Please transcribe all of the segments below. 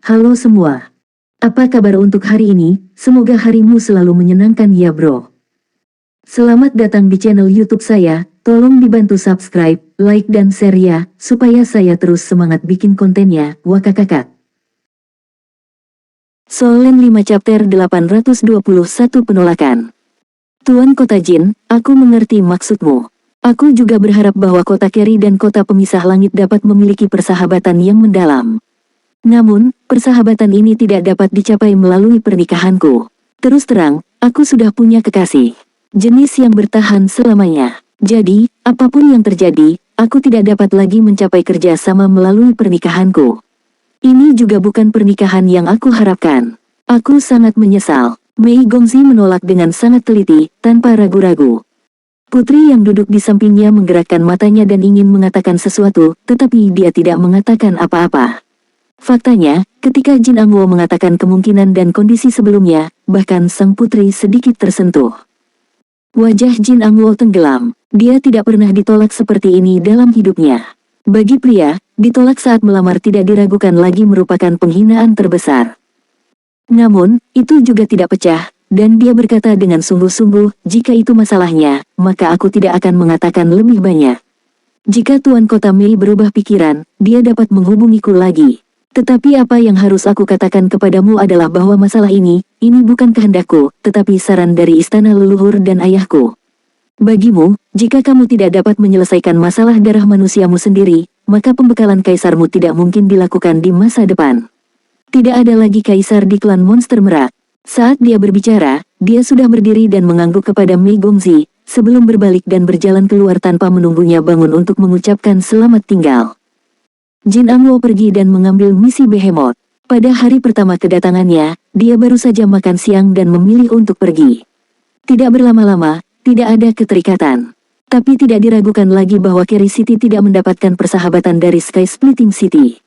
Halo semua. Apa kabar untuk hari ini? Semoga harimu selalu menyenangkan ya bro. Selamat datang di channel YouTube saya. Tolong dibantu subscribe, like dan share ya, supaya saya terus semangat bikin kontennya. Wakakakak. Solen 5 chapter 821 penolakan. Tuan Kota Jin, aku mengerti maksudmu. Aku juga berharap bahwa kota Keri dan kota pemisah langit dapat memiliki persahabatan yang mendalam. Namun, persahabatan ini tidak dapat dicapai melalui pernikahanku. Terus terang, aku sudah punya kekasih. Jenis yang bertahan selamanya. Jadi, apapun yang terjadi, aku tidak dapat lagi mencapai kerja sama melalui pernikahanku. Ini juga bukan pernikahan yang aku harapkan. Aku sangat menyesal. Mei Gongzi menolak dengan sangat teliti, tanpa ragu-ragu. Putri yang duduk di sampingnya menggerakkan matanya dan ingin mengatakan sesuatu, tetapi dia tidak mengatakan apa-apa. Faktanya, ketika Jin Angwo mengatakan kemungkinan dan kondisi sebelumnya, bahkan sang putri sedikit tersentuh. Wajah Jin Angwo tenggelam. Dia tidak pernah ditolak seperti ini dalam hidupnya. Bagi pria, ditolak saat melamar tidak diragukan lagi merupakan penghinaan terbesar. Namun, itu juga tidak pecah, dan dia berkata dengan sungguh-sungguh, jika itu masalahnya, maka aku tidak akan mengatakan lebih banyak. Jika Tuan Kota Mei berubah pikiran, dia dapat menghubungiku lagi. Tetapi apa yang harus aku katakan kepadamu adalah bahwa masalah ini bukan kehendakku, tetapi saran dari istana leluhur dan ayahku. Bagimu, jika kamu tidak dapat menyelesaikan masalah darah manusiamu sendiri, maka pembekalan kaisarmu tidak mungkin dilakukan di masa depan. Tidak ada lagi kaisar di klan monster merak. Saat dia berbicara, dia sudah berdiri dan mengangguk kepada Mei Gongzi, sebelum berbalik dan berjalan keluar tanpa menunggunya bangun untuk mengucapkan selamat tinggal. Jin Angwo pergi dan mengambil misi Behemoth. Pada hari pertama kedatangannya, dia baru saja makan siang dan memilih untuk pergi. Tidak berlama-lama, tidak ada keterikatan. Tapi tidak diragukan lagi bahwa Keri City tidak mendapatkan persahabatan dari Sky Splitting City.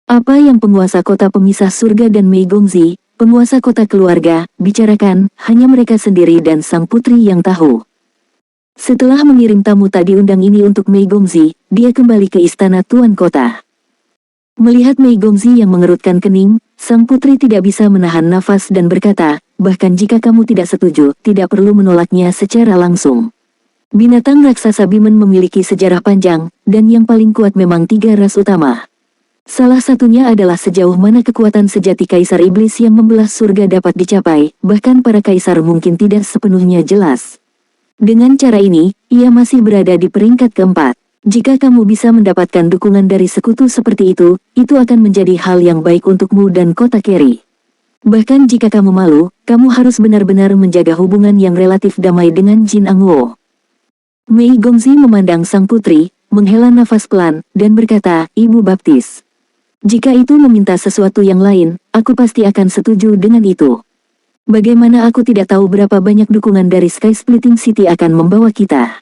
Apa yang penguasa kota pemisah surga dan Mei Gongzi, penguasa kota keluarga, bicarakan, hanya mereka sendiri dan sang putri yang tahu. Setelah mengirim tamu tak diundang ini untuk Mei Gongzi, dia kembali ke istana Tuan Kota. Melihat Mei Gongzi yang mengerutkan kening, sang putri tidak bisa menahan nafas dan berkata, bahkan jika kamu tidak setuju, tidak perlu menolaknya secara langsung. Binatang raksasa Bimen memiliki sejarah panjang, dan yang paling kuat memang 3 ras utama. Salah satunya adalah sejauh mana kekuatan sejati Kaisar Iblis yang membelah surga dapat dicapai, bahkan para kaisar mungkin tidak sepenuhnya jelas. Dengan cara ini, ia masih berada di peringkat keempat. Jika kamu bisa mendapatkan dukungan dari sekutu seperti itu akan menjadi hal yang baik untukmu dan kota Keri. Bahkan jika kamu malu, kamu harus benar-benar menjaga hubungan yang relatif damai dengan Jin Angwo. Mei Gongzi memandang sang putri, menghela nafas pelan, dan berkata, Ibu Baptis. Jika itu meminta sesuatu yang lain, aku pasti akan setuju dengan itu. Bagaimana aku tidak tahu berapa banyak dukungan dari Sky Splitting City akan membawa kita.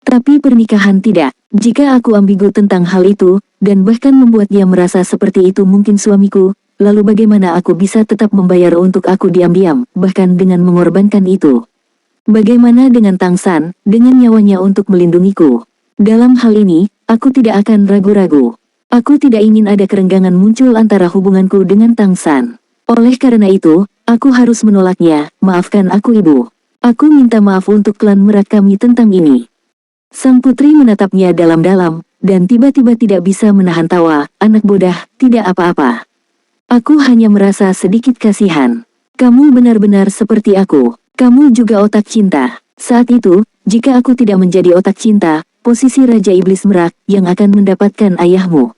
Tapi pernikahan tidak. Jika aku ambigu tentang hal itu, dan bahkan membuat dia merasa seperti itu mungkin suamiku, lalu bagaimana aku bisa tetap membayar untuk aku diam-diam, bahkan dengan mengorbankan itu? Bagaimana dengan Tang San, dengan nyawanya untuk melindungiku? Dalam hal ini, aku tidak akan ragu-ragu. Aku tidak ingin ada kerenggangan muncul antara hubunganku dengan Tang San. Oleh karena itu, aku harus menolaknya. Maafkan aku ibu. Aku minta maaf untuk klan merak kami tentang ini. Sang putri menatapnya dalam-dalam, dan tiba-tiba tidak bisa menahan tawa. Anak bodah, tidak apa-apa. Aku hanya merasa sedikit kasihan. Kamu benar-benar seperti aku. Kamu juga otak cinta. Saat itu, jika aku tidak menjadi otak cinta, posisi Raja Iblis Merak yang akan mendapatkan ayahmu.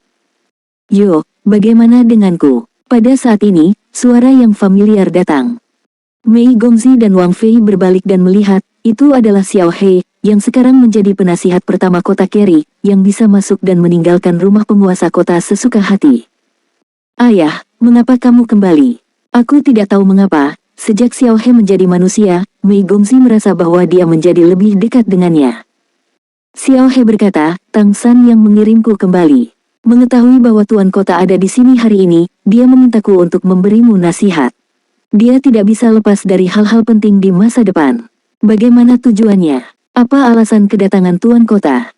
Yo, bagaimana denganku? Pada saat ini, suara yang familiar datang. Mei Gongzi dan Wang Fei berbalik dan melihat, itu adalah Xiao He, yang sekarang menjadi penasihat pertama kota Keri, yang bisa masuk dan meninggalkan rumah penguasa kota sesuka hati. Ayah, mengapa kamu kembali? Aku tidak tahu mengapa, sejak Xiao He menjadi manusia, Mei Gongzi merasa bahwa dia menjadi lebih dekat dengannya. Xiao He berkata, Tang San yang mengirimku kembali. Mengetahui bahwa Tuan Kota ada di sini hari ini, dia memintaku untuk memberimu nasihat. Dia tidak bisa lepas dari hal-hal penting di masa depan. Bagaimana tujuannya? Apa alasan kedatangan Tuan Kota?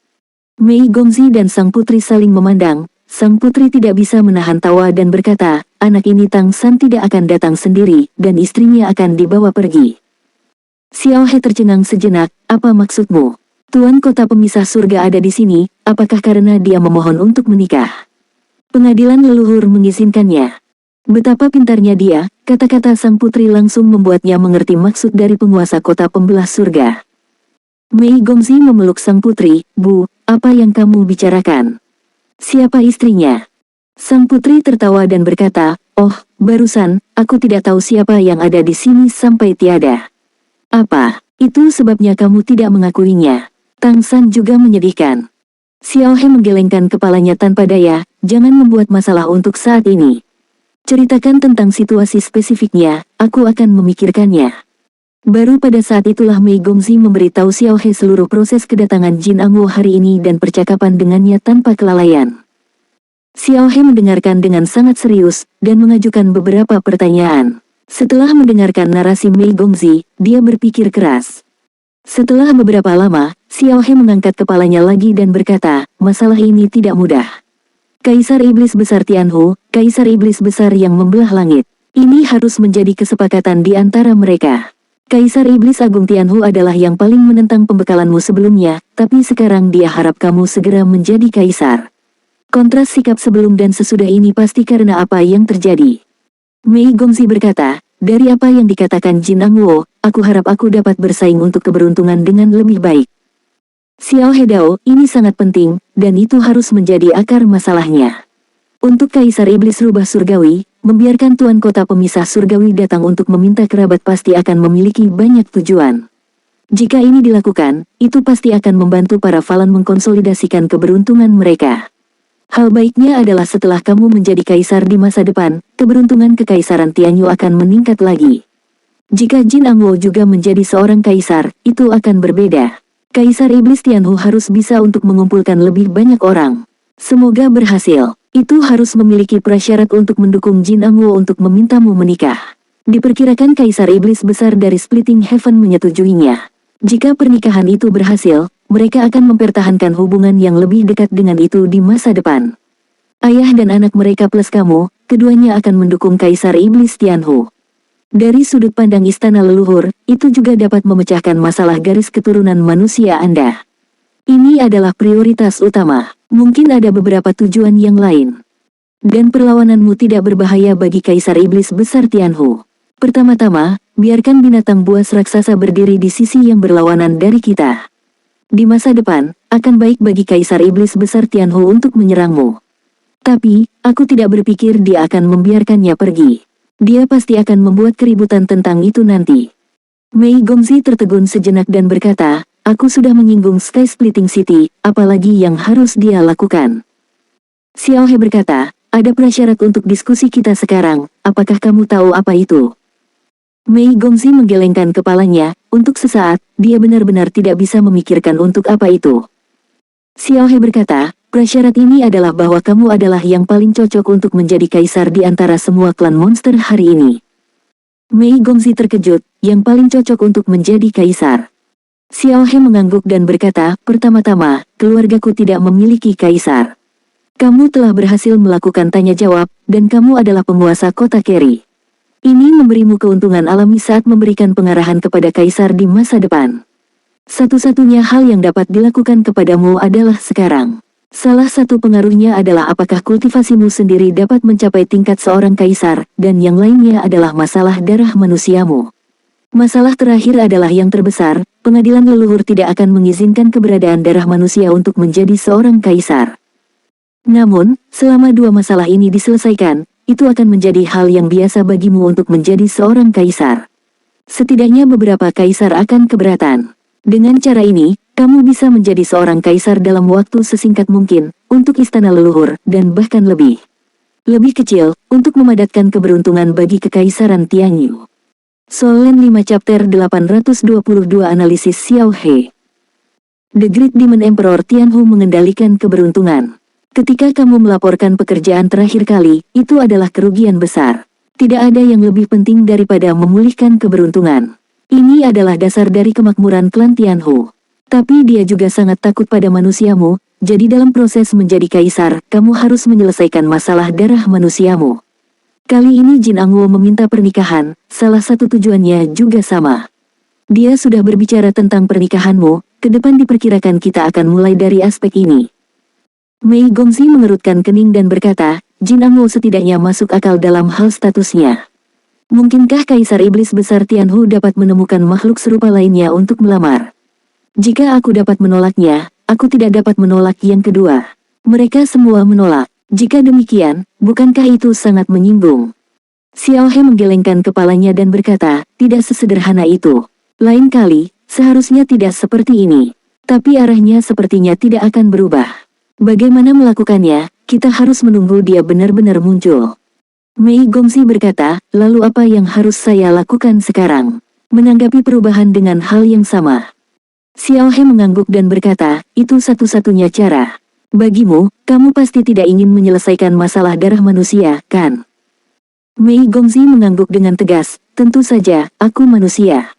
Mei Gongzi dan sang putri saling memandang, sang putri tidak bisa menahan tawa dan berkata, anak ini Tang San tidak akan datang sendiri, dan istrinya akan dibawa pergi. Xiao He tercengang sejenak, apa maksudmu? Tuan kota pemisah surga ada di sini, apakah karena dia memohon untuk menikah? Pengadilan leluhur mengizinkannya. Betapa pintarnya dia, kata-kata sang putri langsung membuatnya mengerti maksud dari penguasa kota pembelah surga. Mei Gongzi memeluk sang putri, Bu, apa yang kamu bicarakan? Siapa istrinya? Sang putri tertawa dan berkata, oh, barusan, aku tidak tahu siapa yang ada di sini sampai tiada. Apa? Itu sebabnya kamu tidak mengakuinya. Tang San juga menyedihkan. Xiao He menggelengkan kepalanya tanpa daya, jangan membuat masalah untuk saat ini. Ceritakan tentang situasi spesifiknya, aku akan memikirkannya. Baru pada saat itulah Mei Gongzi memberitahu Xiao He seluruh proses kedatangan Jin Angwo hari ini dan percakapan dengannya tanpa kelalaian. Xiao He mendengarkan dengan sangat serius, dan mengajukan beberapa pertanyaan. Setelah mendengarkan narasi Mei Gongzi, dia berpikir keras. Setelah beberapa lama, Xiao He mengangkat kepalanya lagi dan berkata, masalah ini tidak mudah. Kaisar Iblis Besar Tianhu, Kaisar Iblis Besar yang membelah langit. Ini harus menjadi kesepakatan di antara mereka. Kaisar Iblis Agung Tianhu adalah yang paling menentang pembekalanmu sebelumnya, tapi sekarang dia harap kamu segera menjadi kaisar. Kontras sikap sebelum dan sesudah ini pasti karena apa yang terjadi. Mei Gongzi berkata, dari apa yang dikatakan Jin Angwo, aku harap aku dapat bersaing untuk keberuntungan dengan lebih baik. Xiao He Dao, ini sangat penting, dan itu harus menjadi akar masalahnya. Untuk Kaisar Iblis Rubah Surgawi, membiarkan Tuan Kota Pemisah Surgawi datang untuk meminta kerabat pasti akan memiliki banyak tujuan. Jika ini dilakukan, itu pasti akan membantu para Falan mengkonsolidasikan keberuntungan mereka. Hal baiknya adalah setelah kamu menjadi kaisar di masa depan, keberuntungan kekaisaran Tianyu akan meningkat lagi. Jika Jin Angwo juga menjadi seorang kaisar, itu akan berbeda. Kaisar Iblis Tianhu harus bisa untuk mengumpulkan lebih banyak orang. Semoga berhasil. Itu harus memiliki prasyarat untuk mendukung Jin Angwo untuk memintamu menikah. Diperkirakan Kaisar Iblis Besar dari Splitting Heaven menyetujuinya. Jika pernikahan itu berhasil, mereka akan mempertahankan hubungan yang lebih dekat dengan itu di masa depan. Ayah dan anak mereka plus kamu, keduanya akan mendukung Kaisar Iblis Tianhu. Dari sudut pandang istana leluhur, itu juga dapat memecahkan masalah garis keturunan manusia Anda. Ini adalah prioritas utama. Mungkin ada beberapa tujuan yang lain. Dan perlawananmu tidak berbahaya bagi Kaisar Iblis Besar Tianhu. Pertama-tama, biarkan binatang buas raksasa berdiri di sisi yang berlawanan dari kita. Di masa depan, akan baik bagi Kaisar Iblis Besar Tianhu untuk menyerangmu. Tapi, aku tidak berpikir dia akan membiarkannya pergi. Dia pasti akan membuat keributan tentang itu nanti. Mei Gongzi tertegun sejenak dan berkata, aku sudah menyinggung Sky Splitting City, apalagi yang harus dia lakukan. Xiao He berkata, ada prasyarat untuk diskusi kita sekarang, apakah kamu tahu apa itu? Mei Gongzi menggelengkan kepalanya, untuk sesaat, dia benar-benar tidak bisa memikirkan untuk apa itu. Xiao He berkata, prasyarat ini adalah bahwa kamu adalah yang paling cocok untuk menjadi kaisar di antara semua klan monster hari ini. Mei Gongzi terkejut, yang paling cocok untuk menjadi kaisar. Xiao He mengangguk dan berkata, pertama-tama, keluargaku tidak memiliki kaisar. Kamu telah berhasil melakukan tanya jawab, dan kamu adalah penguasa kota Keri. Ini memberimu keuntungan alami saat memberikan pengarahan kepada kaisar di masa depan. Satu-satunya hal yang dapat dilakukan kepadamu adalah sekarang. Salah satu pengaruhnya adalah apakah kultivasimu sendiri dapat mencapai tingkat seorang kaisar, dan yang lainnya adalah masalah darah manusiamu. Masalah terakhir adalah yang terbesar, pengadilan leluhur tidak akan mengizinkan keberadaan darah manusia untuk menjadi seorang kaisar. Namun, selama dua masalah ini diselesaikan, itu akan menjadi hal yang biasa bagimu untuk menjadi seorang kaisar. Setidaknya beberapa kaisar akan keberatan. Dengan cara ini, kamu bisa menjadi seorang kaisar dalam waktu sesingkat mungkin, untuk istana leluhur, dan bahkan lebih kecil, untuk memadatkan keberuntungan bagi kekaisaran Tianyu. Solen 5 Chapter 822 Analisis Xiao He. The Great Demon Emperor Tianhu mengendalikan keberuntungan. Ketika kamu melaporkan pekerjaan terakhir kali, itu adalah kerugian besar. Tidak ada yang lebih penting daripada memulihkan keberuntungan. Ini adalah dasar dari kemakmuran klan Tianhu. Tapi dia juga sangat takut pada manusiamu, Jadi dalam proses menjadi kaisar, kamu harus menyelesaikan masalah darah manusiamu. Kali ini Jin Angwo meminta pernikahan, salah satu tujuannya juga sama. Dia sudah berbicara tentang pernikahanmu, ke depan diperkirakan kita akan mulai dari aspek ini. Mei Gongzi mengerutkan kening dan berkata, Jin Angwo setidaknya masuk akal dalam hal statusnya. Mungkinkah Kaisar Iblis Besar Tianhu dapat menemukan makhluk serupa lainnya untuk melamar? Jika aku dapat menolaknya, aku tidak dapat menolak yang kedua. Mereka semua menolak. Jika demikian, bukankah itu sangat menyinggung? Xiao He menggelengkan kepalanya dan berkata, tidak sesederhana itu. Lain kali, seharusnya tidak seperti ini. Tapi arahnya sepertinya tidak akan berubah. Bagaimana melakukannya, kita harus menunggu dia benar-benar muncul. Mei Gongzi berkata, lalu apa yang harus saya lakukan sekarang? Menanggapi perubahan dengan hal yang sama. Xiao He mengangguk dan berkata, itu satu-satunya cara. Bagimu, kamu pasti tidak ingin menyelesaikan masalah darah manusia, kan? Mei Gongzi mengangguk dengan tegas, tentu saja, aku manusia.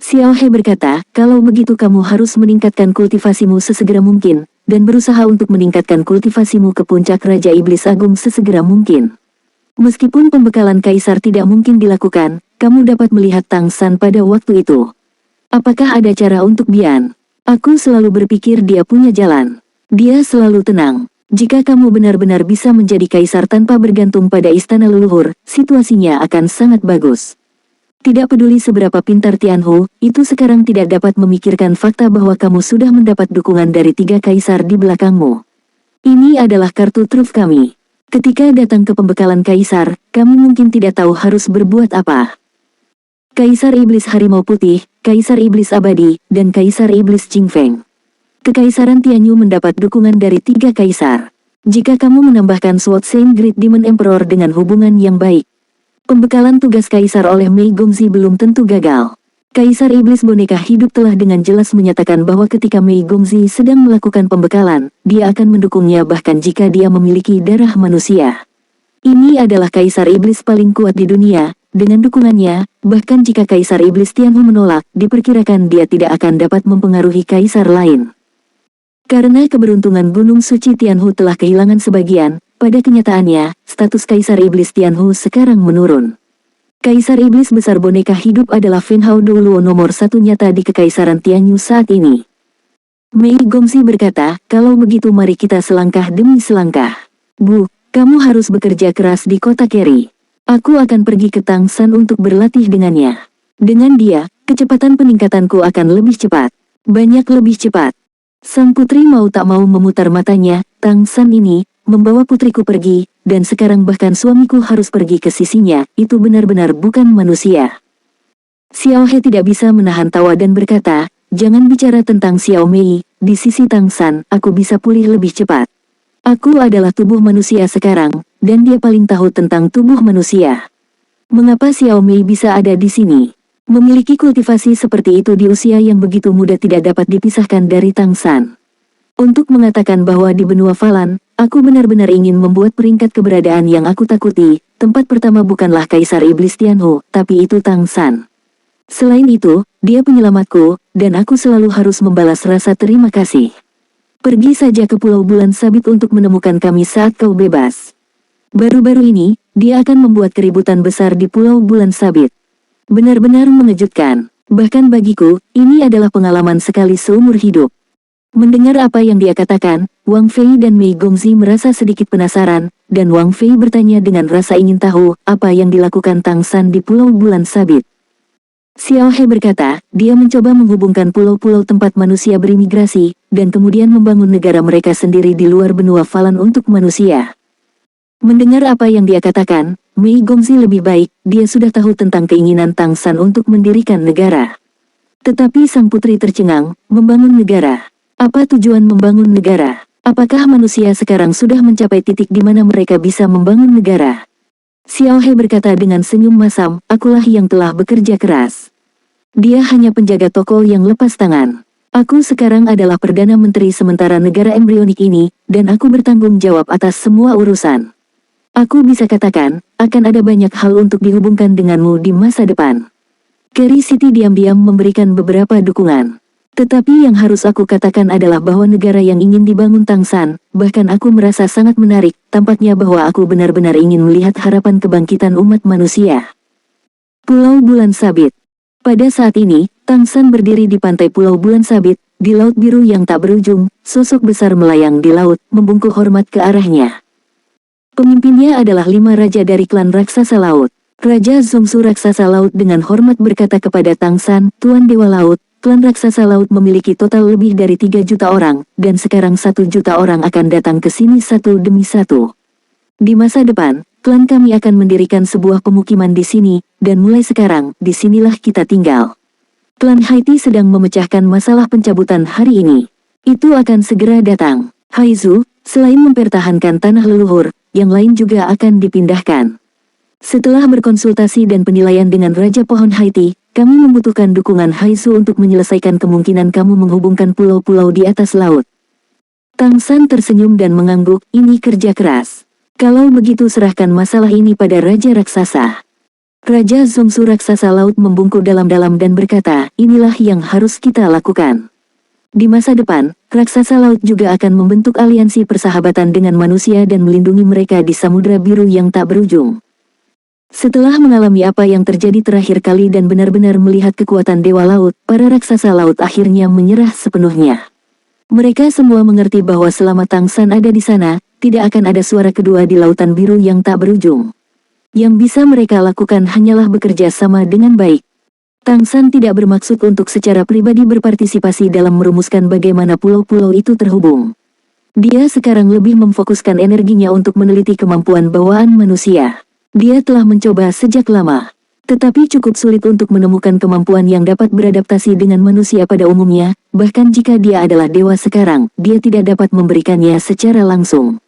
Xiao He berkata, kalau begitu kamu harus meningkatkan kultivasimu sesegera mungkin, dan berusaha untuk meningkatkan kultivasimu ke puncak Raja Iblis Agung sesegera mungkin. Meskipun pembekalan Kaisar tidak mungkin dilakukan, kamu dapat melihat Tang San pada waktu itu. Apakah ada cara untuk Bian? Aku selalu berpikir dia punya jalan. Dia selalu tenang. Jika kamu benar-benar bisa menjadi Kaisar tanpa bergantung pada istana leluhur, situasinya akan sangat bagus. Tidak peduli seberapa pintar Tianhu, itu sekarang tidak dapat memikirkan fakta bahwa kamu sudah mendapat dukungan dari 3 kaisar di belakangmu. Ini adalah kartu truf kami. Ketika datang ke pembekalan kaisar, kami mungkin tidak tahu harus berbuat apa. Kaisar Iblis Harimau Putih, Kaisar Iblis Abadi, dan Kaisar Iblis Qingfeng. Kekaisaran Tianyu mendapat dukungan dari 3 kaisar. Jika kamu menambahkan Sword Saint Great Demon Emperor dengan hubungan yang baik, pembekalan tugas kaisar oleh Mei Gongzi belum tentu gagal. Kaisar Iblis Boneka Hidup telah dengan jelas menyatakan bahwa ketika Mei Gongzi sedang melakukan pembekalan, dia akan mendukungnya bahkan jika dia memiliki darah manusia. Ini adalah Kaisar Iblis paling kuat di dunia, dengan dukungannya, bahkan jika Kaisar Iblis Tianhu menolak, diperkirakan dia tidak akan dapat mempengaruhi kaisar lain. Karena keberuntungan Gunung Suci Tianhu telah kehilangan sebagian, pada kenyataannya, status Kaisar Iblis Tianhu sekarang menurun. Kaisar Iblis Besar Boneka Hidup adalah Fen Hao Douluo nomor 1 nyata di Kekaisaran Tianyu saat ini. Mei Gongzi berkata, kalau begitu mari kita selangkah demi selangkah. Bu, kamu harus bekerja keras di kota Keri. Aku akan pergi ke Tang San untuk berlatih dengannya. Dengan dia, kecepatan peningkatanku akan lebih cepat. Banyak lebih cepat. Sang putri mau tak mau memutar matanya, Tang San ini, membawa putriku pergi, dan sekarang bahkan suamiku harus pergi ke sisinya, itu benar-benar bukan manusia. Xiao He tidak bisa menahan tawa dan berkata, jangan bicara tentang Xiao Mei, di sisi Tang San, aku bisa pulih lebih cepat. Aku adalah tubuh manusia sekarang, dan dia paling tahu tentang tubuh manusia. Mengapa Xiao Mei bisa ada di sini? Memiliki kultivasi seperti itu di usia yang begitu muda tidak dapat dipisahkan dari Tang San. Untuk mengatakan bahwa di benua Falan, aku benar-benar ingin membuat peringkat keberadaan yang aku takuti, tempat pertama bukanlah Kaisar Iblis Tianhu, tapi itu Tang San. Selain itu, dia penyelamatku, dan aku selalu harus membalas rasa terima kasih. Pergi saja ke Pulau Bulan Sabit untuk menemukan kami saat kau bebas. Baru-baru ini, dia akan membuat keributan besar di Pulau Bulan Sabit. Benar-benar mengejutkan. Bahkan bagiku, ini adalah pengalaman sekali seumur hidup. Mendengar apa yang dia katakan, Wang Fei dan Mei Gongzi merasa sedikit penasaran, dan Wang Fei bertanya dengan rasa ingin tahu apa yang dilakukan Tang San di Pulau Bulan Sabit. Xiao He berkata, dia mencoba menghubungkan pulau-pulau tempat manusia berimigrasi, dan kemudian membangun negara mereka sendiri di luar benua Falan untuk manusia. Mendengar apa yang dia katakan, Mei Gongzi lebih baik, dia sudah tahu tentang keinginan Tang San untuk mendirikan negara. Tetapi sang putri tercengang, membangun negara. Apa tujuan membangun negara? Apakah manusia sekarang sudah mencapai titik di mana mereka bisa membangun negara? Xiao He berkata dengan senyum masam, akulah yang telah bekerja keras. Dia hanya penjaga toko yang lepas tangan. Aku sekarang adalah Perdana Menteri sementara negara embrionik ini, dan aku bertanggung jawab atas semua urusan. Aku bisa katakan, akan ada banyak hal untuk dihubungkan denganmu di masa depan. Keri City diam-diam memberikan beberapa dukungan. Tetapi yang harus aku katakan adalah bahwa negara yang ingin dibangun Tangsan, bahkan aku merasa sangat menarik, tampaknya bahwa aku benar-benar ingin melihat harapan kebangkitan umat manusia. Pulau Bulan Sabit. Pada saat ini, Tangsan berdiri di pantai Pulau Bulan Sabit, di laut biru yang tak berujung, sosok besar melayang di laut, membungkuk hormat ke arahnya. Pemimpinnya adalah 5 raja dari klan raksasa laut. Raja Zongsu raksasa laut dengan hormat berkata kepada Tangsan, Tuan Dewa Laut, klan raksasa laut memiliki total lebih dari 3 juta orang, dan sekarang 1 juta orang akan datang ke sini satu demi satu. Di masa depan, klan kami akan mendirikan sebuah pemukiman di sini, dan mulai sekarang, disinilah kita tinggal. Klan Haiti sedang memecahkan masalah pencabutan hari ini. Itu akan segera datang. Haizu, selain mempertahankan tanah leluhur, yang lain juga akan dipindahkan. Setelah berkonsultasi dan penilaian dengan Raja Pohon Haiti, kami membutuhkan dukungan Haizu untuk menyelesaikan kemungkinan kamu menghubungkan pulau-pulau di atas laut. Tangsan tersenyum dan mengangguk, ini kerja keras. Kalau begitu serahkan masalah ini pada Raja Raksasa. Raja Zongsu raksasa laut membungkuk dalam-dalam dan berkata, inilah yang harus kita lakukan. Di masa depan, raksasa laut juga akan membentuk aliansi persahabatan dengan manusia dan melindungi mereka di Samudra Biru yang tak berujung. Setelah mengalami apa yang terjadi terakhir kali dan benar-benar melihat kekuatan Dewa Laut, para raksasa laut akhirnya menyerah sepenuhnya. Mereka semua mengerti bahwa selama Tangsan ada di sana, tidak akan ada suara kedua di lautan biru yang tak berujung. Yang bisa mereka lakukan hanyalah bekerja sama dengan baik. Tangsan tidak bermaksud untuk secara pribadi berpartisipasi dalam merumuskan bagaimana pulau-pulau itu terhubung. Dia sekarang lebih memfokuskan energinya untuk meneliti kemampuan bawaan manusia. Dia telah mencoba sejak lama, tetapi cukup sulit untuk menemukan kemampuan yang dapat beradaptasi dengan manusia pada umumnya, bahkan jika dia adalah dewa sekarang, dia tidak dapat memberikannya secara langsung.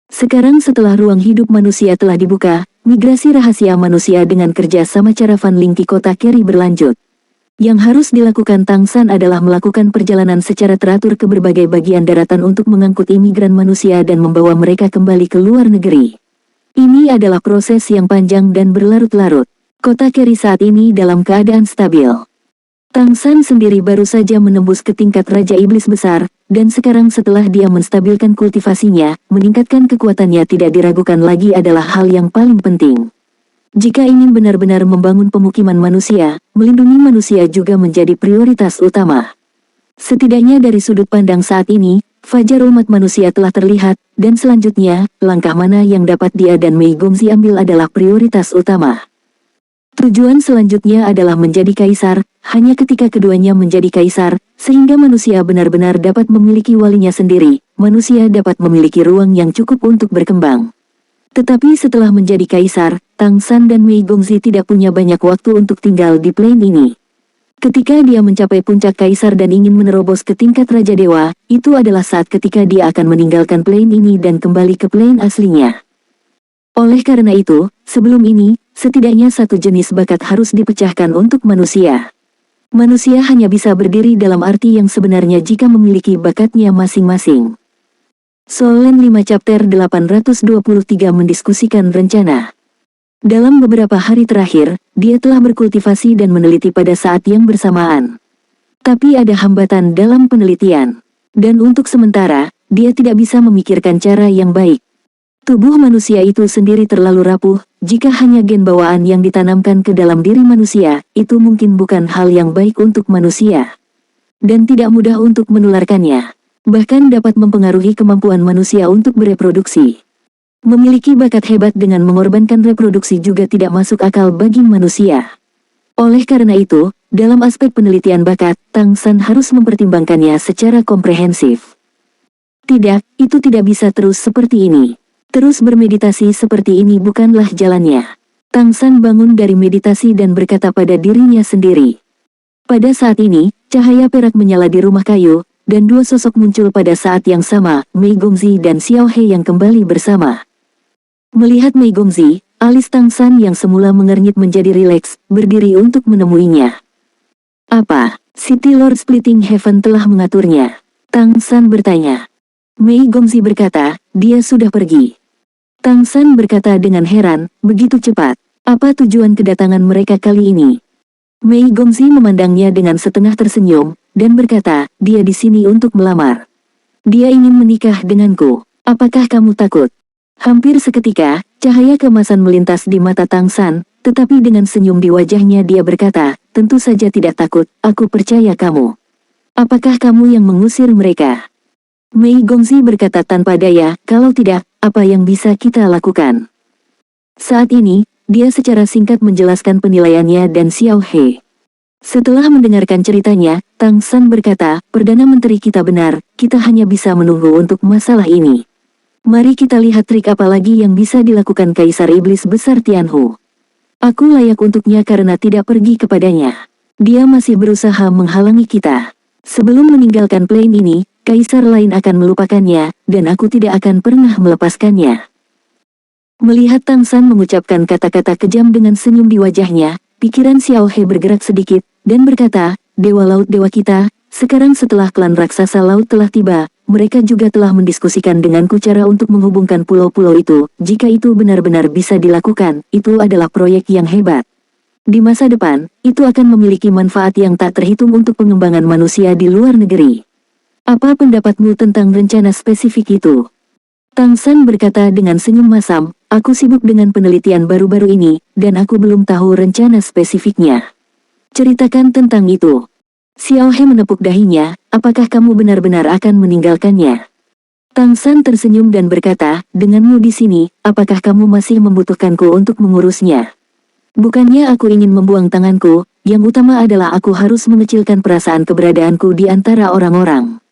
Sekarang setelah ruang hidup manusia telah dibuka, migrasi rahasia manusia dengan kerja sama cara Van Lingki kota Keri berlanjut. Yang harus dilakukan Tangsan adalah melakukan perjalanan secara teratur ke berbagai bagian daratan untuk mengangkut imigran manusia dan membawa mereka kembali ke luar negeri. Ini adalah proses yang panjang dan berlarut-larut. Kota Keri saat ini dalam keadaan stabil. Tangsan sendiri baru saja menembus ke tingkat Raja Iblis Besar, dan sekarang setelah dia menstabilkan kultivasinya, meningkatkan kekuatannya tidak diragukan lagi adalah hal yang paling penting. Jika ingin benar-benar membangun pemukiman manusia, melindungi manusia juga menjadi prioritas utama. Setidaknya dari sudut pandang saat ini, fajar umat manusia telah terlihat, dan selanjutnya, langkah mana yang dapat dia dan Mei Gongzi ambil adalah prioritas utama. Tujuan selanjutnya adalah menjadi kaisar, hanya ketika keduanya menjadi kaisar, sehingga manusia benar-benar dapat memiliki walinya sendiri, manusia dapat memiliki ruang yang cukup untuk berkembang. Tetapi setelah menjadi kaisar, Tangsan dan Mei Gongzi tidak punya banyak waktu untuk tinggal di plain ini. Ketika dia mencapai puncak kaisar dan ingin menerobos ke tingkat Raja Dewa, itu adalah saat ketika dia akan meninggalkan plain ini dan kembali ke plain aslinya. Oleh karena itu, sebelum ini, setidaknya satu jenis bakat harus dipecahkan untuk manusia. Manusia hanya bisa berdiri dalam arti yang sebenarnya jika memiliki bakatnya masing-masing. Solen 5 chapter 823 mendiskusikan rencana. Dalam beberapa hari terakhir, dia telah berkultivasi dan meneliti pada saat yang bersamaan. Tapi ada hambatan dalam penelitian. Dan untuk sementara, dia tidak bisa memikirkan cara yang baik. Tubuh manusia itu sendiri terlalu rapuh, jika hanya gen bawaan yang ditanamkan ke dalam diri manusia, itu mungkin bukan hal yang baik untuk manusia. Dan tidak mudah untuk menularkannya. Bahkan dapat mempengaruhi kemampuan manusia untuk bereproduksi. Memiliki bakat hebat dengan mengorbankan reproduksi juga tidak masuk akal bagi manusia. Oleh karena itu, dalam aspek penelitian bakat, Tangsan harus mempertimbangkannya secara komprehensif. Tidak, itu tidak bisa terus seperti ini. Terus bermeditasi seperti ini bukanlah jalannya. Tangsan bangun dari meditasi dan berkata pada dirinya sendiri. Pada saat ini, cahaya perak menyala di rumah kayu, dan dua sosok muncul pada saat yang sama, Mei Gongzi dan Xiao He yang kembali bersama. Melihat Mei Gongzi, alis Tangsan yang semula mengernyit menjadi rileks, berdiri untuk menemuinya. Apa, City Lord Splitting Heaven telah mengaturnya? Tangsan bertanya. Mei Gongzi berkata, dia sudah pergi. Tangsan berkata dengan heran, begitu cepat. Apa tujuan kedatangan mereka kali ini? Mei Gongzi memandangnya dengan setengah tersenyum, dan berkata, dia di sini untuk melamar. Dia ingin menikah denganku. Apakah kamu takut? Hampir seketika, cahaya keemasan melintas di mata Tang San, tetapi dengan senyum di wajahnya dia berkata, tentu saja tidak takut, aku percaya kamu. Apakah kamu yang mengusir mereka? Mei Gongzi berkata tanpa daya, kalau tidak, apa yang bisa kita lakukan? Saat ini, dia secara singkat menjelaskan penilaiannya dan Xiao He. Setelah mendengarkan ceritanya, Tang San berkata, Perdana Menteri kita benar, kita hanya bisa menunggu untuk masalah ini. Mari kita lihat trik apa lagi yang bisa dilakukan Kaisar Iblis Besar Tianhu. Aku layak untuknya karena tidak pergi kepadanya. Dia masih berusaha menghalangi kita. Sebelum meninggalkan plane ini, Kaisar lain akan melupakannya, dan aku tidak akan pernah melepaskannya. Melihat Tang San mengucapkan kata-kata kejam dengan senyum di wajahnya, pikiran Xiao He bergerak sedikit, dan berkata, Dewa Laut Dewa kita, sekarang setelah klan raksasa laut telah tiba, mereka juga telah mendiskusikan denganku cara untuk menghubungkan pulau-pulau itu. Jika itu benar-benar bisa dilakukan, itu adalah proyek yang hebat. Di masa depan, itu akan memiliki manfaat yang tak terhitung untuk pengembangan manusia di luar negeri. Apa pendapatmu tentang rencana spesifik itu? Tang San berkata dengan senyum masam, aku sibuk dengan penelitian baru-baru ini, dan aku belum tahu rencana spesifiknya. Ceritakan tentang itu. Xiao He menepuk dahinya, apakah kamu benar-benar akan meninggalkannya? Tang San tersenyum dan berkata, denganmu di sini, apakah kamu masih membutuhkanku untuk mengurusnya? Bukannya aku ingin membuang tanganku, yang utama adalah aku harus mengecilkan perasaan keberadaanku di antara orang-orang.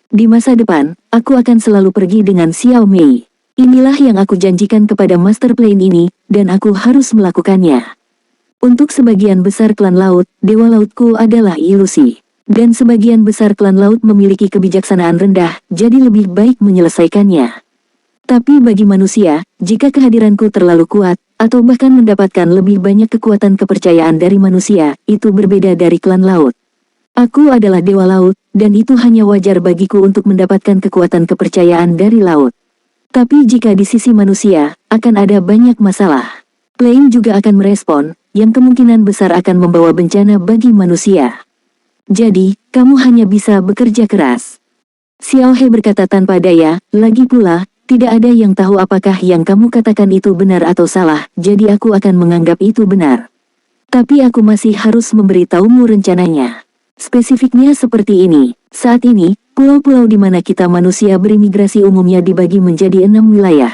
Di masa depan, aku akan selalu pergi dengan Xiao Mei. Inilah yang aku janjikan kepada Master Plane ini, dan aku harus melakukannya. Untuk sebagian besar klan laut, Dewa Lautku adalah ilusi. Dan sebagian besar klan laut memiliki kebijaksanaan rendah, jadi lebih baik menyelesaikannya. Tapi bagi manusia, jika kehadiranku terlalu kuat, atau bahkan mendapatkan lebih banyak kekuatan kepercayaan dari manusia, itu berbeda dari klan laut. Aku adalah Dewa Laut, dan itu hanya wajar bagiku untuk mendapatkan kekuatan kepercayaan dari laut. Tapi jika di sisi manusia, akan ada banyak masalah. Plane juga akan merespon, yang kemungkinan besar akan membawa bencana bagi manusia. Jadi, kamu hanya bisa bekerja keras. Xiao He berkata tanpa daya, lagi pula, tidak ada yang tahu apakah yang kamu katakan itu benar atau salah, jadi aku akan menganggap itu benar. Tapi aku masih harus memberitahumu rencananya. Spesifiknya seperti ini, saat ini, pulau-pulau di mana kita manusia berimigrasi umumnya dibagi menjadi 6 wilayah.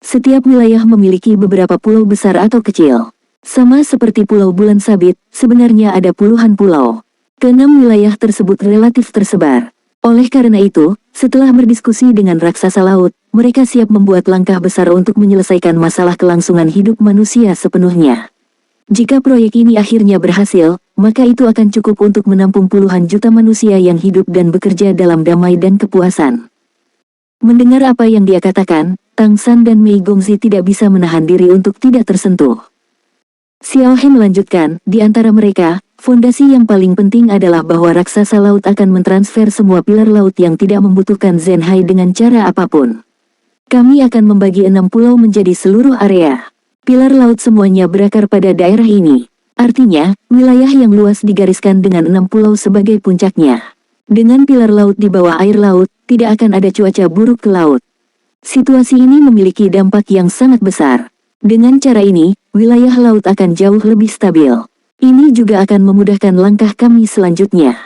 Setiap wilayah memiliki beberapa pulau besar atau kecil. Sama seperti Pulau Bulan Sabit, sebenarnya ada puluhan pulau. Keenam wilayah tersebut relatif tersebar. Oleh karena itu, setelah berdiskusi dengan raksasa laut, mereka siap membuat langkah besar untuk menyelesaikan masalah kelangsungan hidup manusia sepenuhnya. Jika proyek ini akhirnya berhasil, maka itu akan cukup untuk menampung puluhan juta manusia yang hidup dan bekerja dalam damai dan kepuasan. Mendengar apa yang dia katakan, Tang San dan Mei Gongzi tidak bisa menahan diri untuk tidak tersentuh. Xiao He melanjutkan, di antara mereka, fondasi yang paling penting adalah bahwa raksasa laut akan mentransfer semua pilar laut yang tidak membutuhkan Zenhai dengan cara apapun. Kami akan membagi 6 pulau menjadi seluruh area. Pilar laut semuanya berakar pada daerah ini. Artinya, wilayah yang luas digariskan dengan 6 pulau sebagai puncaknya. Dengan pilar laut di bawah air laut, tidak akan ada cuaca buruk ke laut. Situasi ini memiliki dampak yang sangat besar. Dengan cara ini, wilayah laut akan jauh lebih stabil. Ini juga akan memudahkan langkah kami selanjutnya.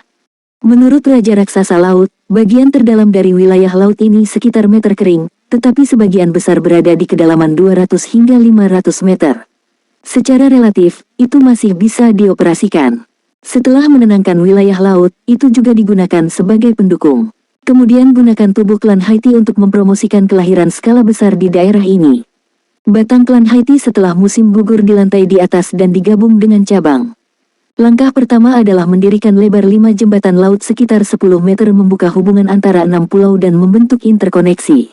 Menurut Raja Raksasa Laut, bagian terdalam dari wilayah laut ini sekitar meter kering, tetapi sebagian besar berada di kedalaman 200 hingga 500 meter. Secara relatif, itu masih bisa dioperasikan. Setelah menenangkan wilayah laut, itu juga digunakan sebagai pendukung. Kemudian gunakan tubuh klan Haiti untuk mempromosikan kelahiran skala besar di daerah ini. Batang klan Haiti setelah musim gugur di lantai di atas dan digabung dengan cabang. Langkah pertama adalah mendirikan lebar 5 jembatan laut sekitar 10 meter membuka hubungan antara 6 pulau dan membentuk interkoneksi.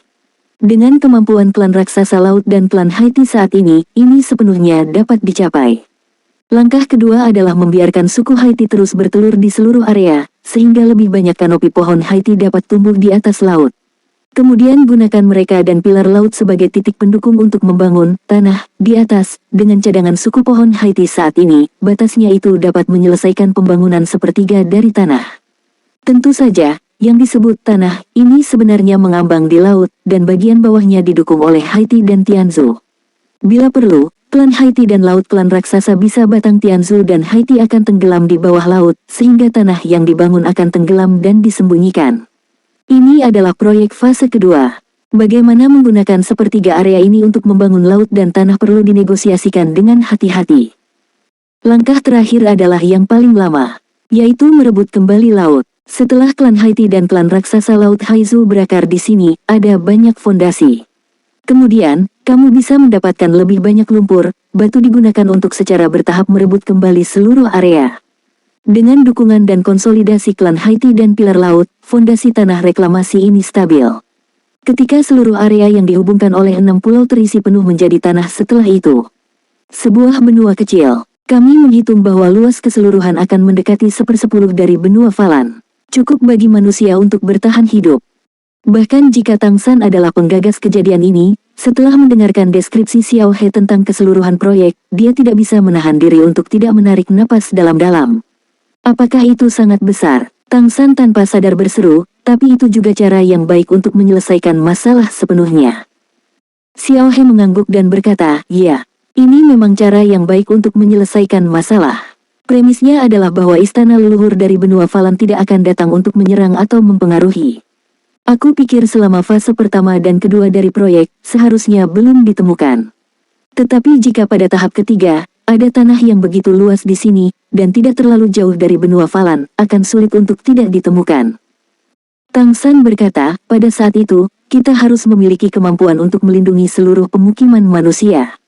Dengan kemampuan klan raksasa laut dan klan Haiti saat ini sepenuhnya dapat dicapai. Langkah kedua adalah membiarkan suku Haiti terus bertelur di seluruh area, sehingga lebih banyak kanopi pohon Haiti dapat tumbuh di atas laut. Kemudian gunakan mereka dan pilar laut sebagai titik pendukung untuk membangun tanah di atas. Dengan cadangan suku pohon Haiti saat ini, batasnya itu dapat menyelesaikan pembangunan sepertiga dari tanah. Tentu saja, yang disebut tanah ini sebenarnya mengambang di laut, dan bagian bawahnya didukung oleh Haiti dan Tianzhu. Bila perlu, klan Haiti dan laut klan raksasa bisa batang Tianzhu dan Haiti akan tenggelam di bawah laut, sehingga tanah yang dibangun akan tenggelam dan disembunyikan. Ini adalah proyek fase kedua. Bagaimana menggunakan sepertiga area ini untuk membangun laut dan tanah perlu dinegosiasikan dengan hati-hati. Langkah terakhir adalah yang paling lama, yaitu merebut kembali laut. Setelah klan Haiti dan klan raksasa laut Haizu berakar di sini, ada banyak fondasi. Kemudian, kamu bisa mendapatkan lebih banyak lumpur, batu digunakan untuk secara bertahap merebut kembali seluruh area. Dengan dukungan dan konsolidasi klan Haiti dan pilar laut, fondasi tanah reklamasi ini stabil. Ketika seluruh area yang dihubungkan oleh 6 pulau terisi penuh menjadi tanah setelah itu. Sebuah benua kecil. Kami menghitung bahwa luas keseluruhan akan mendekati 1/10 dari benua Falan. Cukup bagi manusia untuk bertahan hidup. Bahkan jika Tang San adalah penggagas kejadian ini, setelah mendengarkan deskripsi Xiao He tentang keseluruhan proyek, dia tidak bisa menahan diri untuk tidak menarik napas dalam-dalam. Apakah itu sangat besar? Tang San tanpa sadar berseru, tapi itu juga cara yang baik untuk menyelesaikan masalah sepenuhnya. Xiao He mengangguk dan berkata, "Ya, ini memang cara yang baik untuk menyelesaikan masalah." Premisnya adalah bahwa istana leluhur dari benua Falan tidak akan datang untuk menyerang atau mempengaruhi. Aku pikir selama fase pertama dan kedua dari proyek, seharusnya belum ditemukan. Tetapi jika pada tahap ketiga, ada tanah yang begitu luas di sini, dan tidak terlalu jauh dari benua Falan, akan sulit untuk tidak ditemukan. Tang San berkata, pada saat itu, kita harus memiliki kemampuan untuk melindungi seluruh pemukiman manusia.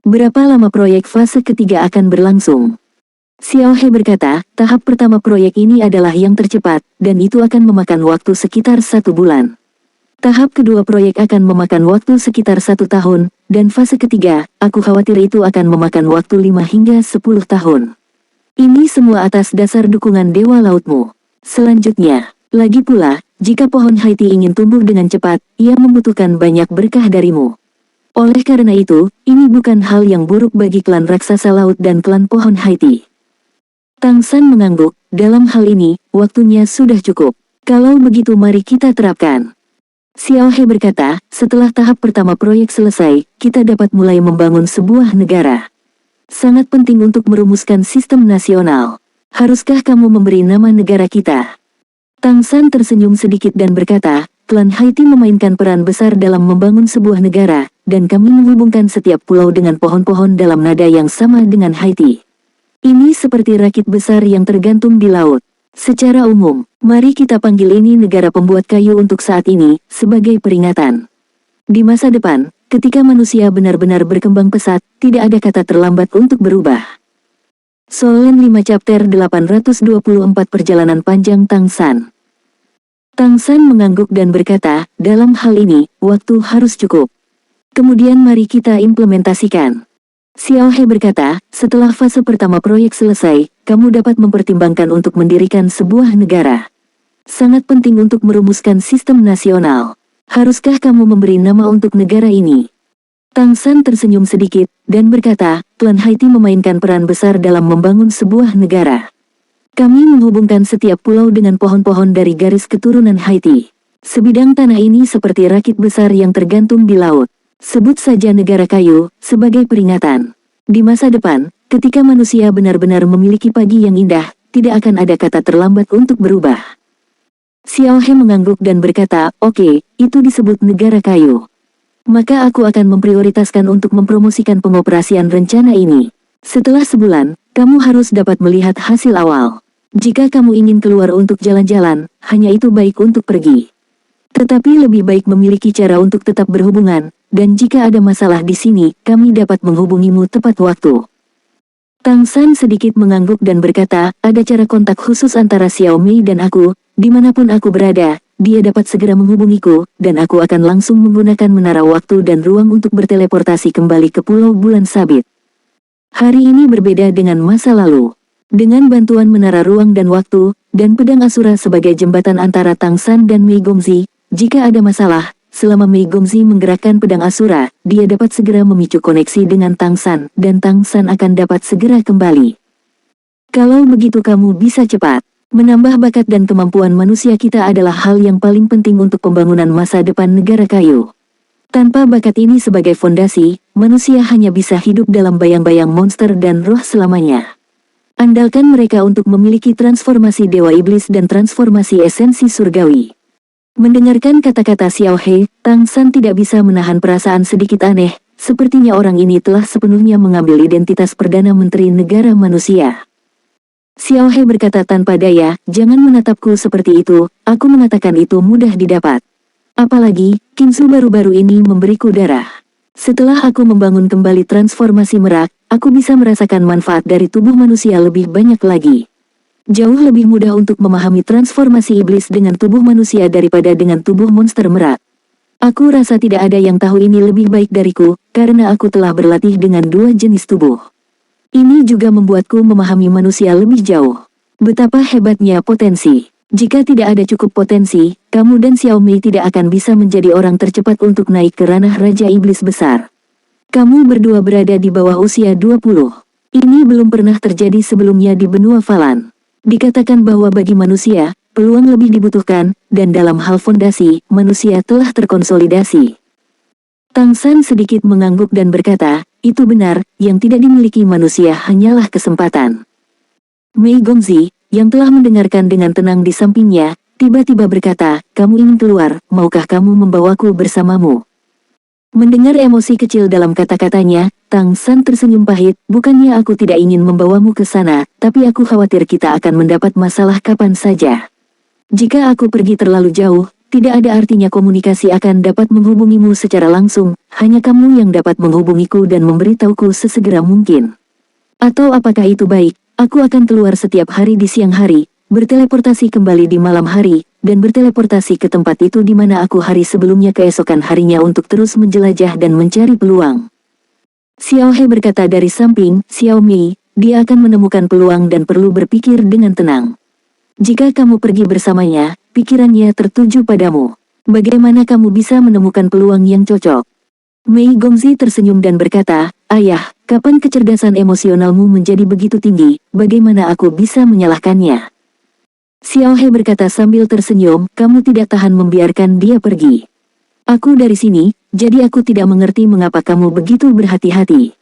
Berapa lama proyek fase ketiga akan berlangsung? Xiao He berkata, tahap pertama proyek ini adalah yang tercepat, dan itu akan memakan waktu sekitar 1 bulan. Tahap kedua proyek akan memakan waktu sekitar 1 tahun, dan fase ketiga, aku khawatir itu akan memakan waktu 5 hingga 10 tahun. Ini semua atas dasar dukungan Dewa Lautmu. Selanjutnya, lagi pula, jika pohon Haiti ingin tumbuh dengan cepat, ia membutuhkan banyak berkah darimu. Oleh karena itu, ini bukan hal yang buruk bagi klan raksasa laut dan klan pohon Haiti. Tang San mengangguk, dalam hal ini, waktunya sudah cukup. Kalau begitu mari kita terapkan. Xiao He berkata, setelah tahap pertama proyek selesai, kita dapat mulai membangun sebuah negara. Sangat penting untuk merumuskan sistem nasional. Haruskah kamu memberi nama negara kita? Tang San tersenyum sedikit dan berkata, klan Haiti memainkan peran besar dalam membangun sebuah negara, dan kami menghubungkan setiap pulau dengan pohon-pohon dalam nada yang sama dengan Haiti. Ini seperti rakit besar yang tergantung di laut. Secara umum, mari kita panggil ini negara pembuat kayu untuk saat ini, sebagai peringatan. Di masa depan, ketika manusia benar-benar berkembang pesat, tidak ada kata terlambat untuk berubah. Solen 5 Chapter 824 Perjalanan Panjang Tang San. Tang San mengangguk dan berkata, dalam hal ini, waktu harus cukup. Kemudian mari kita implementasikan. Xiao He berkata, setelah fase pertama proyek selesai, kamu dapat mempertimbangkan untuk mendirikan sebuah negara. Sangat penting untuk merumuskan sistem nasional. Haruskah kamu memberi nama untuk negara ini? Tang San tersenyum sedikit, dan berkata, klan Haiti memainkan peran besar dalam membangun sebuah negara. Kami menghubungkan setiap pulau dengan pohon-pohon dari garis keturunan Haiti. Sebidang tanah ini seperti rakit besar yang tergantung di laut. Sebut saja negara kayu, sebagai peringatan. Di masa depan, ketika manusia benar-benar memiliki pagi yang indah, tidak akan ada kata terlambat untuk berubah. Xiao He mengangguk dan berkata, oke, itu disebut negara kayu. Maka aku akan memprioritaskan untuk mempromosikan pengoperasian rencana ini. Setelah sebulan, kamu harus dapat melihat hasil awal. Jika kamu ingin keluar untuk jalan-jalan, hanya itu baik untuk pergi. Tetapi lebih baik memiliki cara untuk tetap berhubungan, dan jika ada masalah di sini, kami dapat menghubungimu tepat waktu. Tang San sedikit mengangguk dan berkata, ada cara kontak khusus antara Xiao Mei dan aku, dimanapun aku berada, dia dapat segera menghubungiku, dan aku akan langsung menggunakan menara waktu dan ruang untuk berteleportasi kembali ke Pulau Bulan Sabit. Hari ini berbeda dengan masa lalu. Dengan bantuan menara ruang dan waktu, dan pedang Asura sebagai jembatan antara Tang San dan Mei Gongzi, jika ada masalah, selama Mei Gongzi menggerakkan pedang Asura, dia dapat segera memicu koneksi dengan Tang San, dan Tang San akan dapat segera kembali. Kalau begitu kamu bisa cepat. Menambah bakat dan kemampuan manusia kita adalah hal yang paling penting untuk pembangunan masa depan negara kayu. Tanpa bakat ini sebagai fondasi, manusia hanya bisa hidup dalam bayang-bayang monster dan roh selamanya. Andalkan mereka untuk memiliki transformasi dewa iblis dan transformasi esensi surgawi. Mendengarkan kata-kata Xiao He, Tang San tidak bisa menahan perasaan sedikit aneh, sepertinya orang ini telah sepenuhnya mengambil identitas Perdana Menteri Negara Manusia. Xiao He berkata tanpa daya, jangan menatapku seperti itu, aku mengatakan itu mudah didapat. Apalagi, Kinsu baru-baru ini memberiku darah. Setelah aku membangun kembali transformasi merak, aku bisa merasakan manfaat dari tubuh manusia lebih banyak lagi. Jauh lebih mudah untuk memahami transformasi iblis dengan tubuh manusia daripada dengan tubuh monster merak. Aku rasa tidak ada yang tahu ini lebih baik dariku, karena aku telah berlatih dengan dua jenis tubuh. Ini juga membuatku memahami manusia lebih jauh. Betapa hebatnya potensi. Jika tidak ada cukup potensi, kamu dan Xiaomi tidak akan bisa menjadi orang tercepat untuk naik ke ranah Raja Iblis Besar. Kamu berdua berada di bawah usia 20. Ini belum pernah terjadi sebelumnya di benua Falan. Dikatakan bahwa bagi manusia, peluang lebih dibutuhkan, dan dalam hal fondasi, manusia telah terkonsolidasi. Tang San sedikit mengangguk dan berkata, itu benar, yang tidak dimiliki manusia hanyalah kesempatan. Mei Gongzi, yang telah mendengarkan dengan tenang di sampingnya, tiba-tiba berkata, kamu ingin keluar, maukah kamu membawaku bersamamu? Mendengar emosi kecil dalam kata-katanya, Tang San tersenyum pahit, bukannya aku tidak ingin membawamu ke sana, tapi aku khawatir kita akan mendapat masalah kapan saja. Jika aku pergi terlalu jauh, tidak ada artinya komunikasi akan dapat menghubungimu secara langsung, hanya kamu yang dapat menghubungiku dan memberitahuku sesegera mungkin. Atau apakah itu baik, aku akan keluar setiap hari di siang hari, berteleportasi kembali di malam hari, dan berteleportasi ke tempat itu di mana aku hari sebelumnya keesokan harinya untuk terus menjelajah dan mencari peluang. Xiao He berkata dari samping, Xiaomi, dia akan menemukan peluang dan perlu berpikir dengan tenang. Jika kamu pergi bersamanya, pikirannya tertuju padamu. Bagaimana kamu bisa menemukan peluang yang cocok? Mei Gongzi tersenyum dan berkata, ayah, kapan kecerdasan emosionalmu menjadi begitu tinggi, bagaimana aku bisa menyalahkannya? Xiao He berkata sambil tersenyum, kamu tidak tahan membiarkan dia pergi. Aku dari sini, jadi aku tidak mengerti mengapa kamu begitu berhati-hati.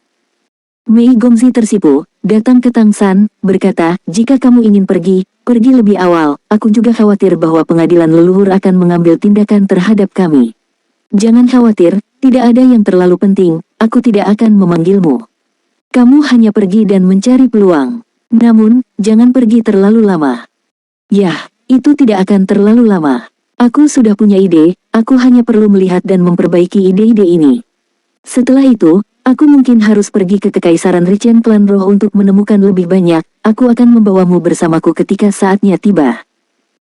Mei Gongzi tersipu, datang ke Tang San, berkata, jika kamu ingin pergi, pergi lebih awal, aku juga khawatir bahwa pengadilan leluhur akan mengambil tindakan terhadap kami. Jangan khawatir, tidak ada yang terlalu penting, aku tidak akan memanggilmu. Kamu hanya pergi dan mencari peluang. Namun, jangan pergi terlalu lama. Yah, itu tidak akan terlalu lama. Aku sudah punya ide, aku hanya perlu melihat dan memperbaiki ide-ide ini. Setelah itu, aku mungkin harus pergi ke Kekaisaran Richen Klan Roh untuk menemukan lebih banyak, aku akan membawamu bersamaku ketika saatnya tiba.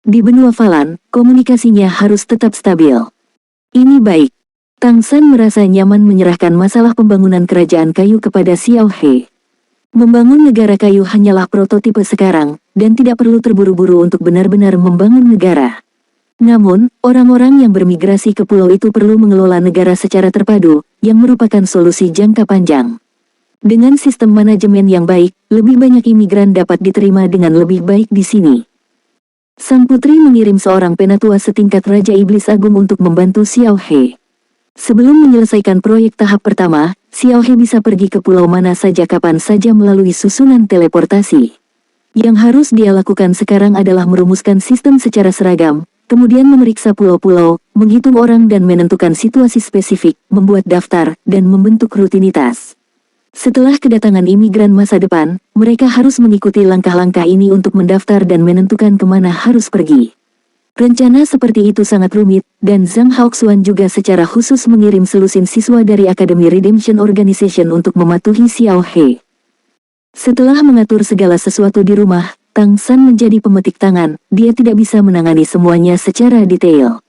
Di benua Falan, komunikasinya harus tetap stabil. Ini baik. Tang San merasa nyaman menyerahkan masalah pembangunan kerajaan kayu kepada Xiao He. Membangun negara kayu hanyalah prototipe sekarang, dan tidak perlu terburu-buru untuk benar-benar membangun negara. Namun, orang-orang yang bermigrasi ke pulau itu perlu mengelola negara secara terpadu, yang merupakan solusi jangka panjang. Dengan sistem manajemen yang baik, lebih banyak imigran dapat diterima dengan lebih baik di sini. Sang putri mengirim seorang penatua setingkat Raja Iblis Agung untuk membantu Xiao He. Sebelum menyelesaikan proyek tahap pertama, Xiao He bisa pergi ke pulau mana saja kapan saja melalui susunan teleportasi. Yang harus dia lakukan sekarang adalah merumuskan sistem secara seragam, kemudian memeriksa pulau-pulau, menghitung orang dan menentukan situasi spesifik, membuat daftar, dan membentuk rutinitas. Setelah kedatangan imigran masa depan, mereka harus mengikuti langkah-langkah ini untuk mendaftar dan menentukan kemana harus pergi. Rencana seperti itu sangat rumit, dan Zhang Haoxuan juga secara khusus mengirim selusin siswa dari Akademi Redemption Organization untuk mematuhi Xiao He. Setelah mengatur segala sesuatu di rumah, Tang San menjadi pemetik tangan, dia tidak bisa menangani semuanya secara detail.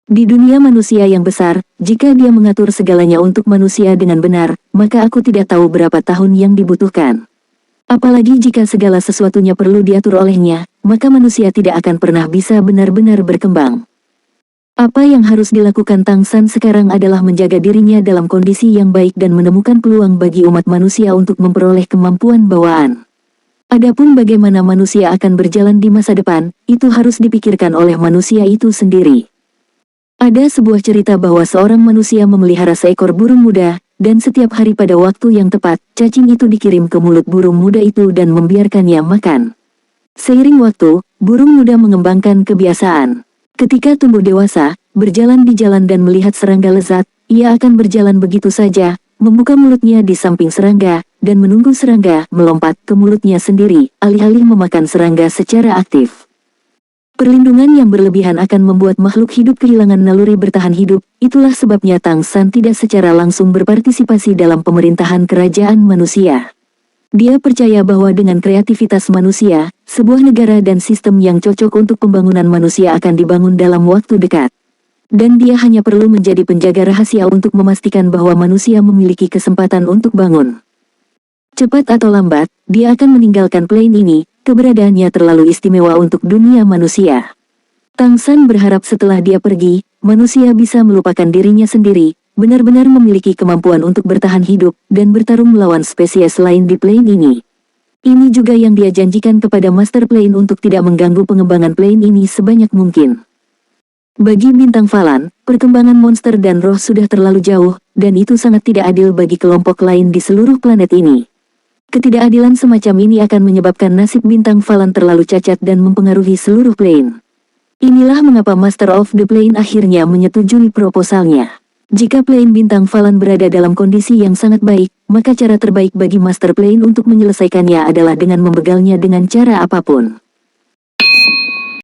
Di dunia manusia yang besar, jika dia mengatur segalanya untuk manusia dengan benar, maka aku tidak tahu berapa tahun yang dibutuhkan. Apalagi jika segala sesuatunya perlu diatur olehnya, maka manusia tidak akan pernah bisa benar-benar berkembang. Apa yang harus dilakukan Tang San sekarang adalah menjaga dirinya dalam kondisi yang baik dan menemukan peluang bagi umat manusia untuk memperoleh kemampuan bawaan. Adapun bagaimana manusia akan berjalan di masa depan, itu harus dipikirkan oleh manusia itu sendiri. Ada sebuah cerita bahwa seorang manusia memelihara seekor burung muda, dan setiap hari pada waktu yang tepat, cacing itu dikirim ke mulut burung muda itu dan membiarkannya makan. Seiring waktu, burung muda mengembangkan kebiasaan. Ketika tumbuh dewasa, berjalan di jalan dan melihat serangga lezat, ia akan berjalan begitu saja, membuka mulutnya di samping serangga, dan menunggu serangga melompat ke mulutnya sendiri, alih-alih memakan serangga secara aktif. Perlindungan yang berlebihan akan membuat makhluk hidup kehilangan naluri bertahan hidup, itulah sebabnya Tang San tidak secara langsung berpartisipasi dalam pemerintahan kerajaan manusia. Dia percaya bahwa dengan kreativitas manusia, sebuah negara dan sistem yang cocok untuk pembangunan manusia akan dibangun dalam waktu dekat. Dan dia hanya perlu menjadi penjaga rahasia untuk memastikan bahwa manusia memiliki kesempatan untuk bangun. Cepat atau lambat, dia akan meninggalkan plane ini, keberadaannya terlalu istimewa untuk dunia manusia. Tang San berharap setelah dia pergi, manusia bisa melupakan dirinya sendiri, benar-benar memiliki kemampuan untuk bertahan hidup, dan bertarung melawan spesies lain di plane ini. Ini juga yang dia janjikan kepada Master Plane untuk tidak mengganggu pengembangan plane ini sebanyak mungkin. Bagi bintang Falan, perkembangan monster dan roh sudah terlalu jauh, dan itu sangat tidak adil bagi kelompok lain di seluruh planet ini. Ketidakadilan semacam ini akan menyebabkan nasib bintang Falan terlalu cacat dan mempengaruhi seluruh plane. Inilah mengapa Master of the Plane akhirnya menyetujui proposalnya. Jika plane bintang Falan berada dalam kondisi yang sangat baik, maka cara terbaik bagi Master Plane untuk menyelesaikannya adalah dengan membegalnya dengan cara apapun.